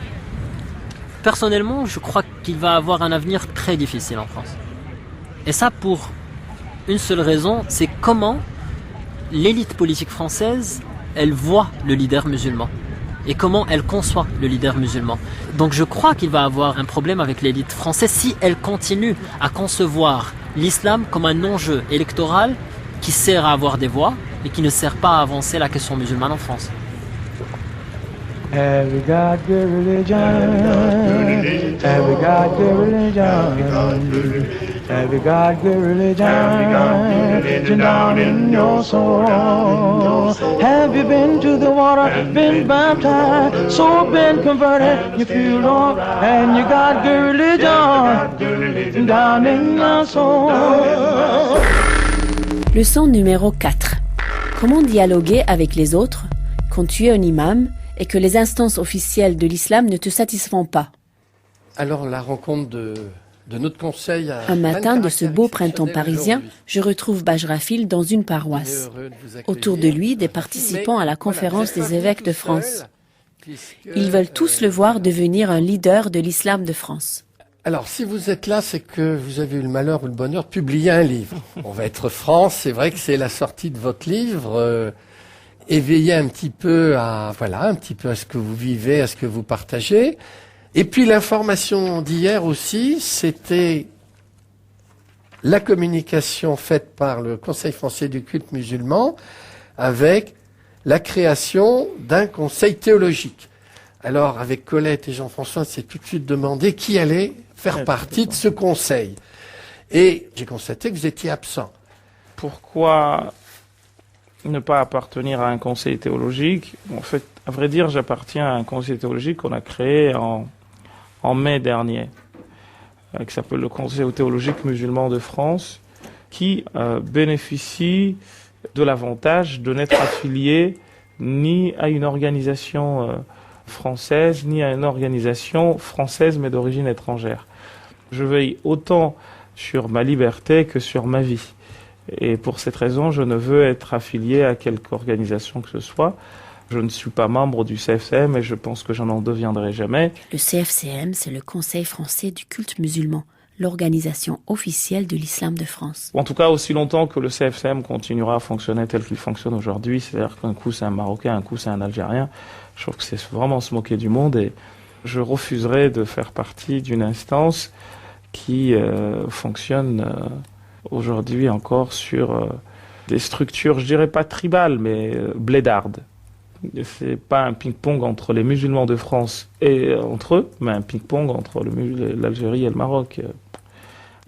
Personnellement, je crois qu'il va avoir un avenir très difficile en France. Et ça pour une seule raison, c'est comment l'élite politique française, elle voit le leader musulman. Et comment elle conçoit le leader musulman. Donc je crois qu'il va avoir un problème avec l'élite française si elle continue à concevoir l'islam comme un enjeu électoral qui sert à avoir des voix et qui ne sert pas à avancer la question musulmane en France. Every God, good religion. Every God, good religion. Every God, good religion. Down in your soul. Have you been to the water, been baptized, so been converted? You feel Lord, and you got good religion. Down in your soul. Leçon numéro 4. Comment dialoguer avec les autres quand tu es un imam et que les instances officielles de l'islam ne te satisfont pas? Alors la rencontre de notre conseil... Un matin de ce beau printemps parisien, je retrouve Bajrafil dans une paroisse. Autour de lui, des participants à la conférence des évêques de France. Ils veulent tous le voir devenir un leader de l'islam de France. Alors, si vous êtes là, c'est que vous avez eu le malheur ou le bonheur de publier un livre. On va être franc, c'est vrai que c'est la sortie de votre livre... éveiller un petit peu à ce que vous vivez, à ce que vous partagez. Et puis l'information d'hier aussi, c'était la communication faite par le Conseil français du culte musulman avec la création d'un conseil théologique. Alors, avec Colette et Jean-François, on s'est tout de suite demandé qui allait faire partie de ce conseil. Et j'ai constaté que vous étiez absent. Pourquoi ne pas appartenir à un conseil théologique? En fait, à vrai dire, j'appartiens à un conseil théologique qu'on a créé en mai dernier, qui s'appelle le Conseil théologique musulman de France, qui bénéficie de l'avantage de n'être affilié ni à une organisation française, ni à une organisation française mais d'origine étrangère. Je veille autant sur ma liberté que sur ma vie. Et pour cette raison, je ne veux être affilié à quelque organisation que ce soit. Je ne suis pas membre du CFCM et je pense que je n'en deviendrai jamais. Le CFCM, c'est le Conseil français du culte musulman, l'organisation officielle de l'islam de France. En tout cas, aussi longtemps que le CFCM continuera à fonctionner tel qu'il fonctionne aujourd'hui, c'est-à-dire qu'un coup c'est un Marocain, un coup c'est un Algérien, je trouve que c'est vraiment se moquer du monde et je refuserai de faire partie d'une instance qui fonctionne aujourd'hui encore sur des structures, je dirais pas tribales, mais blédardes. C'est pas un ping-pong entre les musulmans de France et entre eux, mais un ping-pong entre l'Algérie et le Maroc.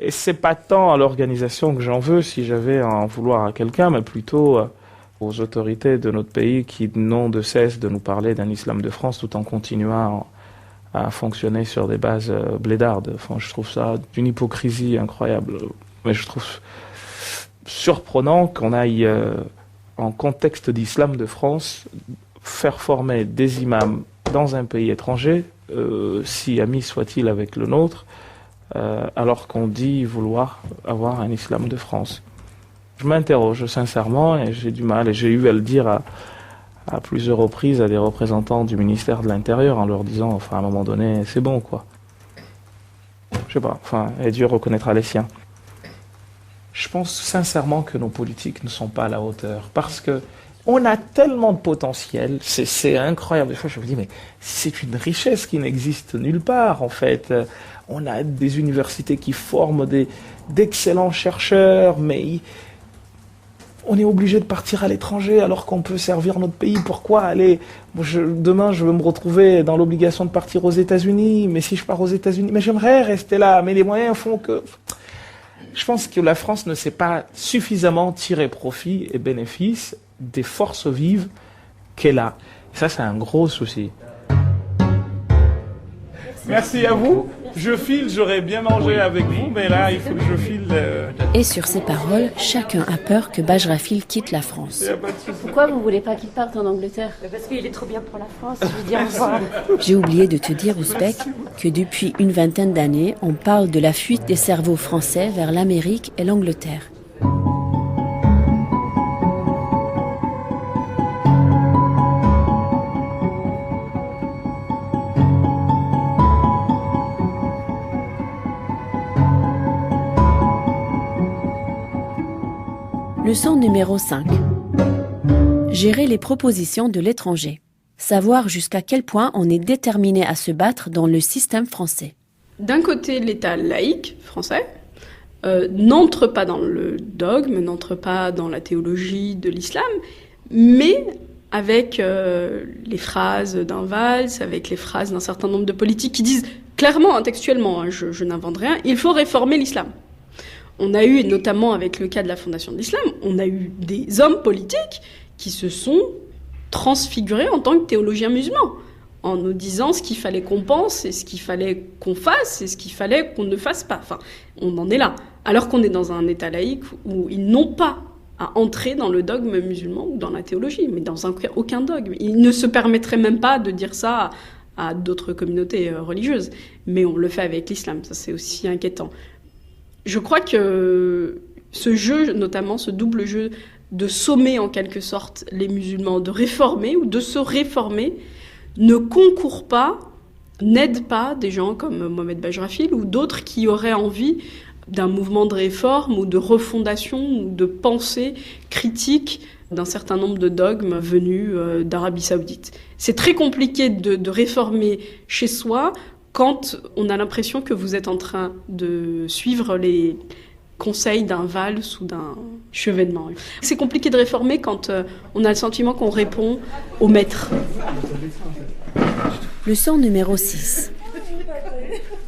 Et c'est pas tant à l'organisation que j'en veux, si j'avais à en vouloir à quelqu'un, mais plutôt aux autorités de notre pays qui n'ont de cesse de nous parler d'un islam de France tout en continuant à fonctionner sur des bases blédardes. Enfin, je trouve ça d'une hypocrisie incroyable. Mais je trouve surprenant qu'on aille, en contexte d'islam de France, faire former des imams dans un pays étranger, si amis soit-il avec le nôtre, alors qu'on dit vouloir avoir un islam de France. Je m'interroge sincèrement et j'ai du mal, et j'ai eu à le dire à plusieurs reprises à des représentants du ministère de l'Intérieur en leur disant, enfin à un moment donné, c'est bon quoi. Je sais pas, enfin, et Dieu reconnaîtra les siens. Je pense sincèrement que nos politiques ne sont pas à la hauteur, parce que on a tellement de potentiel, c'est incroyable. Des fois, je me dis, mais c'est une richesse qui n'existe nulle part, en fait. On a des universités qui forment d'excellents chercheurs, mais on est obligé de partir à l'étranger alors qu'on peut servir notre pays. Pourquoi aller demain, je veux me retrouver dans l'obligation de partir aux États-Unis, mais si je pars aux États-Unis, mais j'aimerais rester là, mais les moyens font que... Je pense que la France ne sait pas suffisamment tirer profit et bénéfice des forces vives qu'elle a. Et ça, c'est un gros souci. Merci à vous. Je file, j'aurais bien mangé avec vous, mais là, il faut que je file. Et sur ces paroles, chacun a peur que Bajrafil quitte la France. Pourquoi vous voulez pas qu'il parte en Angleterre? Parce qu'il est trop bien pour la France, je veux dire au revoir. J'ai oublié de te dire, Ouzbek, que depuis une vingtaine d'années, on parle de la fuite des cerveaux français vers l'Amérique et l'Angleterre. Leçon numéro 5. Gérer les propositions de l'étranger. Savoir jusqu'à quel point on est déterminé à se battre dans le système français. D'un côté, l'État laïque français n'entre pas dans le dogme, n'entre pas dans la théologie de l'islam, mais avec les phrases d'un Valls, avec les phrases d'un certain nombre de politiques qui disent clairement, textuellement, je n'invente rien, il faut réformer l'islam. On a eu, et notamment avec le cas de la Fondation de l'Islam, on a eu des hommes politiques qui se sont transfigurés en tant que théologiens musulmans, en nous disant ce qu'il fallait qu'on pense, et ce qu'il fallait qu'on fasse, et ce qu'il fallait qu'on ne fasse pas. Enfin, on en est là. Alors qu'on est dans un État laïque où ils n'ont pas à entrer dans le dogme musulman ou dans la théologie, mais dans aucun dogme. Ils ne se permettraient même pas de dire ça à d'autres communautés religieuses. Mais on le fait avec l'islam, ça c'est aussi inquiétant. Je crois que ce jeu, notamment ce double jeu de sommer en quelque sorte les musulmans, de réformer ou de se réformer, ne concourt pas, n'aide pas des gens comme Mohamed Bajrafil ou d'autres qui auraient envie d'un mouvement de réforme ou de refondation ou de pensée critique d'un certain nombre de dogmes venus d'Arabie Saoudite. C'est très compliqué de réformer chez soi quand on a l'impression que vous êtes en train de suivre les conseils d'un Valls ou d'un Chevènement. C'est compliqué de réformer quand on a le sentiment qu'on répond au maître. Leçon numéro 6.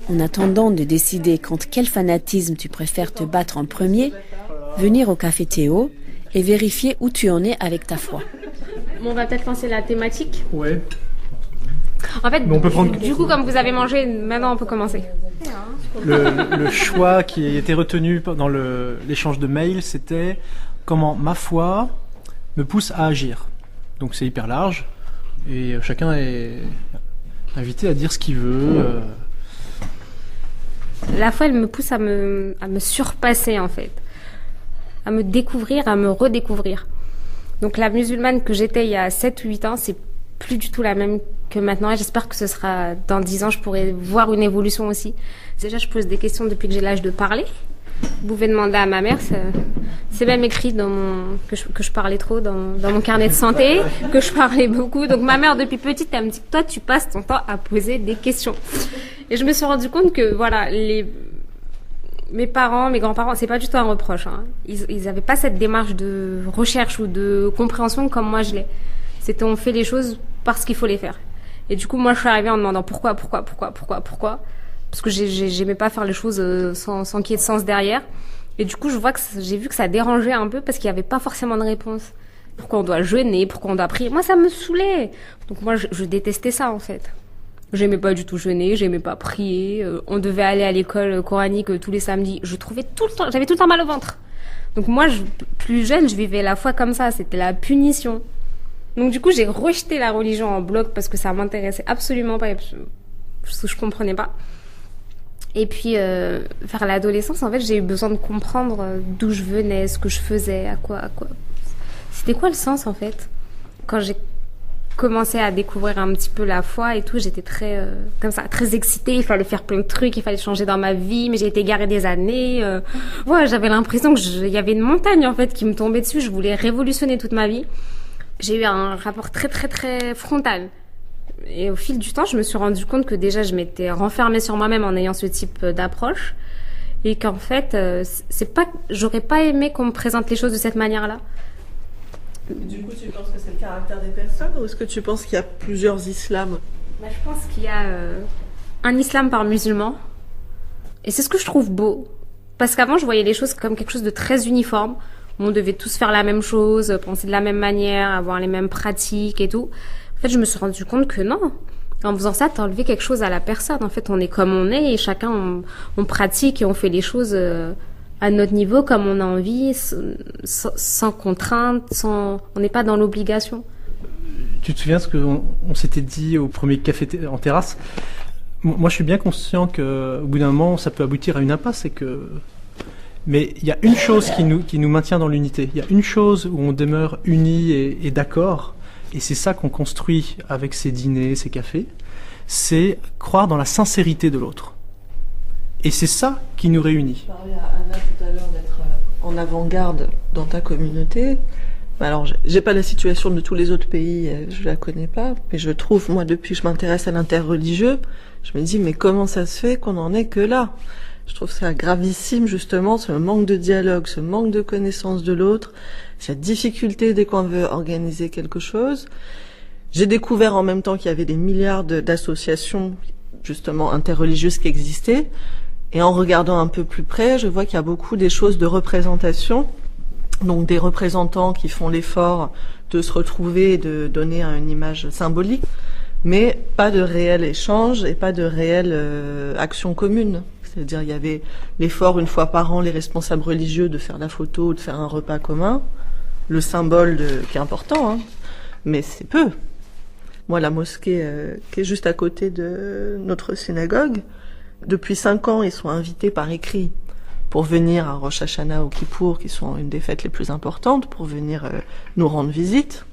En attendant de décider contre quel fanatisme tu préfères te battre en premier, venir au café Théo et vérifier où tu en es avec ta foi. On va peut-être lancer la thématique. Ouais. En fait, on peut prendre... du coup, comme vous avez mangé, maintenant on peut commencer. Le choix qui a été retenu dans l'échange de mails, c'était comment ma foi me pousse à agir. Donc c'est hyper large et chacun est invité à dire ce qu'il veut. La foi, elle me pousse à me surpasser en fait, à me découvrir, à me redécouvrir. Donc la musulmane que j'étais il y a 7 ou 8 ans, c'est plus du tout la même que maintenant et j'espère que ce sera dans 10 ans, je pourrai voir une évolution aussi. Déjà, je pose des questions depuis que j'ai l'âge de parler. Vous pouvez demander à ma mère, c'est même écrit que je parlais trop dans mon carnet de santé, que je parlais beaucoup. Donc ma mère, depuis petite, elle me dit, toi, tu passes ton temps à poser des questions. Et je me suis rendu compte que, voilà, mes parents, mes grands-parents, c'est pas du tout un reproche. Hein. Ils avaient pas cette démarche de recherche ou de compréhension comme moi je l'ai. C'était on fait les choses parce qu'il faut les faire. Et du coup, moi, je suis arrivée en demandant pourquoi. Parce que j'aimais pas faire les choses sans qu'il y ait de sens derrière. Et du coup, j'ai vu que ça dérangeait un peu parce qu'il y avait pas forcément de réponse. Pourquoi on doit jeûner, pourquoi on doit prier. Moi, ça me saoulait. Donc moi, je détestais ça, en fait. J'aimais pas du tout jeûner, j'aimais pas prier. On devait aller à l'école coranique tous les samedis. J'avais tout le temps mal au ventre. Donc moi, plus jeune, je vivais la foi comme ça. C'était la punition. Donc du coup, j'ai rejeté la religion en bloc parce que ça m'intéressait absolument pas, parce que je comprenais pas. Et puis, vers l'adolescence, en fait, j'ai eu besoin de comprendre d'où je venais, ce que je faisais, à quoi. C'était quoi le sens, en fait? Quand j'ai commencé à découvrir un petit peu la foi et tout, j'étais très excitée. Il fallait faire plein de trucs, il fallait changer dans ma vie, mais j'ai été égarée des années. J'avais l'impression il y avait une montagne, en fait, qui me tombait dessus. Je voulais révolutionner toute ma vie. J'ai eu un rapport très, très, très frontal. Et au fil du temps, je me suis rendu compte que déjà, je m'étais renfermée sur moi-même en ayant ce type d'approche. Et qu'en fait, j'aurais pas aimé qu'on me présente les choses de cette manière-là. Du coup, tu penses que c'est le caractère des personnes ou est-ce que tu penses qu'il y a plusieurs islams? Je pense qu'il y a un islam par musulman. Et c'est ce que je trouve beau. Parce qu'avant, je voyais les choses comme quelque chose de très uniforme. On devait tous faire la même chose, penser de la même manière, avoir les mêmes pratiques et tout. En fait, je me suis rendu compte que non. En faisant ça, t'as enlevé quelque chose à la personne. En fait, on est comme on est et chacun, on pratique et on fait les choses à notre niveau, comme on a envie, sans contrainte, on n'est pas dans l'obligation. Tu te souviens ce qu'on s'était dit au premier café en terrasse? Moi, je suis bien conscient qu'au bout d'un moment, ça peut aboutir à une impasse. Mais il y a une chose qui nous maintient dans l'unité. Il y a une chose où on demeure unis et d'accord. Et c'est ça qu'on construit avec ces dîners, ces cafés. C'est croire dans la sincérité de l'autre. Et c'est ça qui nous réunit. Tu parlais à Anna tout à l'heure d'être en avant-garde dans ta communauté. Alors, j'ai pas la situation de tous les autres pays, je la connais pas, mais je trouve, moi, depuis que je m'intéresse à l'interreligieux, je me dis, mais comment ça se fait qu'on en est que là? Je trouve ça gravissime, justement, ce manque de dialogue, ce manque de connaissance de l'autre, cette difficulté dès qu'on veut organiser quelque chose. J'ai découvert en même temps qu'il y avait des milliards d'associations, justement, interreligieuses qui existaient. Et en regardant un peu plus près, je vois qu'il y a beaucoup des choses de représentation. Donc des représentants qui font l'effort de se retrouver et de donner une image symbolique, mais pas de réel échange et pas de réelle action commune. C'est-à-dire il y avait l'effort une fois par an, les responsables religieux, de faire la photo, de faire un repas commun, le symbole qui est important, hein, mais c'est peu. Moi, la mosquée qui est juste à côté de notre synagogue, depuis 5 ans, ils sont invités par écrit pour venir à Rosh Hashanah ou Kippour, qui sont une des fêtes les plus importantes, pour venir nous rendre visite.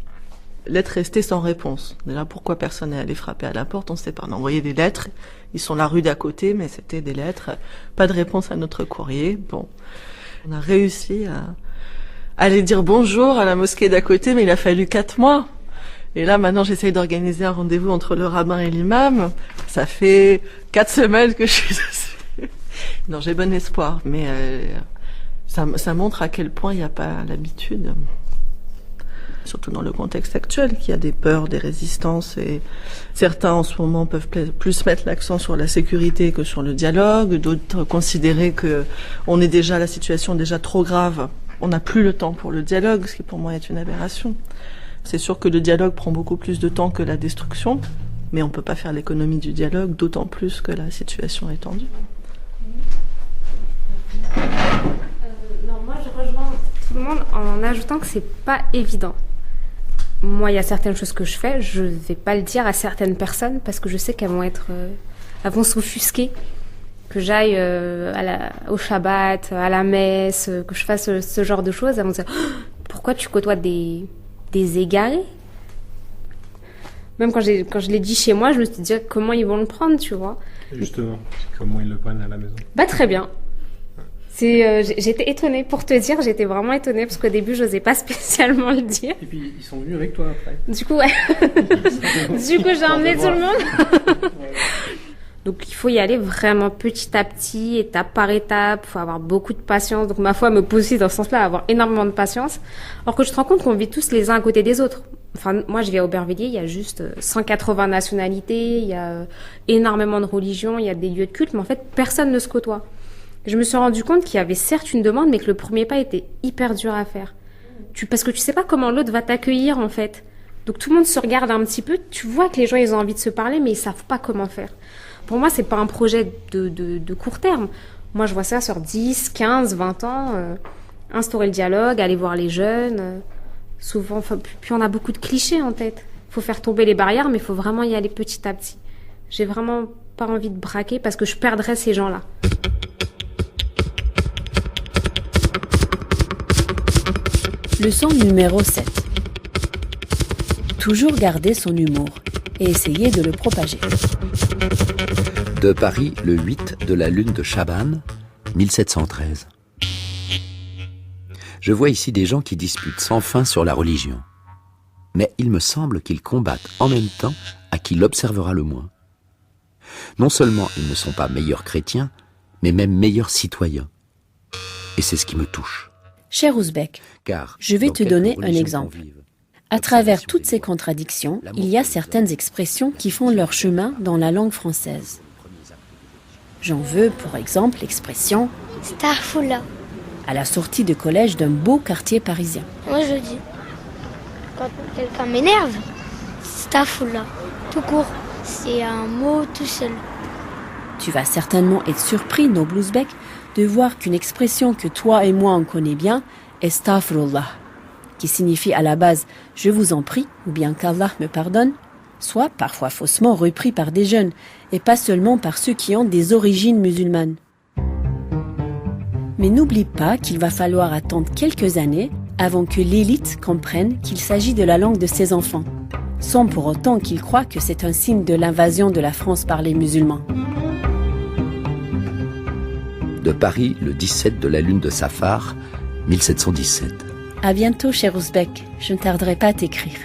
Lettres restées sans réponse. Déjà, pourquoi personne n'est allé frapper à la porte, on ne sait pas. On a envoyé des lettres, ils sont la rue d'à côté, mais c'était des lettres. Pas de réponse à notre courrier. Bon, on a réussi à aller dire bonjour à la mosquée d'à côté, mais il a fallu 4 mois. Et là, maintenant, j'essaye d'organiser un rendez-vous entre le rabbin et l'imam. Ça fait 4 semaines que je suis dessus. Non, j'ai bon espoir, mais ça montre à quel point il n'y a pas l'habitude. Surtout dans le contexte actuel, qu'il y a des peurs, des résistances, et certains en ce moment peuvent plus mettre l'accent sur la sécurité que sur le dialogue, d'autres considérer que la situation est déjà trop grave, on n'a plus le temps pour le dialogue, ce qui pour moi est une aberration. C'est sûr que le dialogue prend beaucoup plus de temps que la destruction, mais on ne peut pas faire l'économie du dialogue, d'autant plus que la situation est tendue. Non, moi je rejoins tout le monde en ajoutant que c'est pas évident. Moi, il y a certaines choses que je fais, je vais pas le dire à certaines personnes parce que je sais qu'elles vont elles vont s'offusquer. Que j'aille au Shabbat, à la messe, que je fasse ce genre de choses, elles vont dire pourquoi tu côtoies des égarés? Même quand je l'ai dit chez moi, je me suis dit comment ils vont le prendre, tu vois. Justement, comment ils le prennent à la maison? Très bien. J'étais étonnée, pour te dire, j'étais vraiment étonnée parce qu'au début, j'osais pas spécialement le dire. Et puis, ils sont venus avec toi après. Du coup, ouais. Du coup, j'ai emmené tout le monde. Donc il faut y aller vraiment petit à petit, étape par étape, il faut avoir beaucoup de patience. Donc ma foi me pousse aussi dans ce sens-là, à avoir énormément de patience. Alors que je te rends compte qu'on vit tous les uns à côté des autres. Enfin, moi je vis à Aubervilliers, il y a juste 180 nationalités, il y a énormément de religions, il y a des lieux de culte, mais en fait personne ne se côtoie. Je me suis rendu compte qu'il y avait certes une demande, mais que le premier pas était hyper dur à faire. Parce que tu sais pas comment l'autre va t'accueillir en fait. Donc tout le monde se regarde un petit peu, tu vois que les gens ils ont envie de se parler, mais ils savent pas comment faire. Pour moi, c'est pas un projet de court terme. Moi, je vois ça sur 10, 15, 20 ans. Instaurer le dialogue, aller voir les jeunes. Souvent, puis on a beaucoup de clichés en tête. Il faut faire tomber les barrières, mais il faut vraiment y aller petit à petit. J'ai vraiment pas envie de braquer parce que je perdrais ces gens-là. Leçon numéro 7. Toujours garder son humour et essayer de le propager. De Paris, le 8 de la lune de Chaban, 1713. Je vois ici des gens qui disputent sans fin sur la religion. Mais il me semble qu'ils combattent en même temps à qui l'observera le moins. Non seulement ils ne sont pas meilleurs chrétiens, mais même meilleurs citoyens. Et c'est ce qui me touche. Cher Ouzbek, je vais te donner un exemple. À travers toutes ces contradictions, il y a certaines expressions qui font leur chemin dans la langue française. J'en veux, pour exemple, l'expression « Starfoula » à la sortie de collège d'un beau quartier parisien. Moi, je dis, quand quelqu'un m'énerve, Starfoula, tout court, c'est un mot tout seul. Tu vas certainement être surpris, noble Ouzbek, de voir qu'une expression que toi et moi on connaît bien est « Stafrullah », qui signifie à la base « je vous en prie » ou bien « qu'Allah me pardonne », soit parfois faussement repris par des jeunes, et pas seulement par ceux qui ont des origines musulmanes. Mais n'oublie pas qu'il va falloir attendre quelques années avant que l'élite comprenne qu'il s'agit de la langue de ses enfants, sans pour autant qu'ils croient que c'est un signe de l'invasion de la France par les musulmans. De Paris, le 17 de la lune de Safar, 1717. À bientôt, cher Ouzbek. Je ne tarderai pas à t'écrire.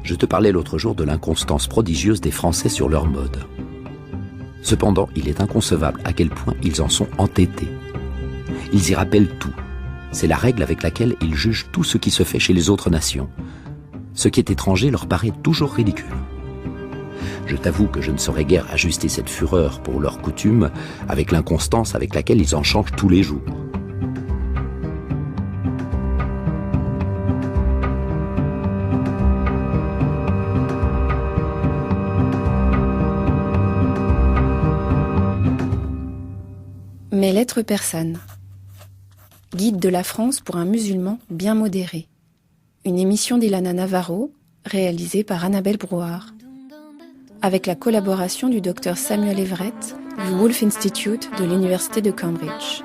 Je te parlais l'autre jour de l'inconstance prodigieuse des Français sur leur mode. Cependant, il est inconcevable à quel point ils en sont entêtés. Ils y rappellent tout. C'est la règle avec laquelle ils jugent tout ce qui se fait chez les autres nations. Ce qui est étranger leur paraît toujours ridicule. Je t'avoue que je ne saurais guère ajuster cette fureur pour leurs coutumes avec l'inconstance avec laquelle ils en changent tous les jours. Mes lettres persanes. Guide de la France pour un musulman bien modéré. Une émission d'Ilana Navarro, réalisée par Annabelle Brouard. Avec la collaboration du Dr Samuel Everett du Wolf Institute de l'Université de Cambridge.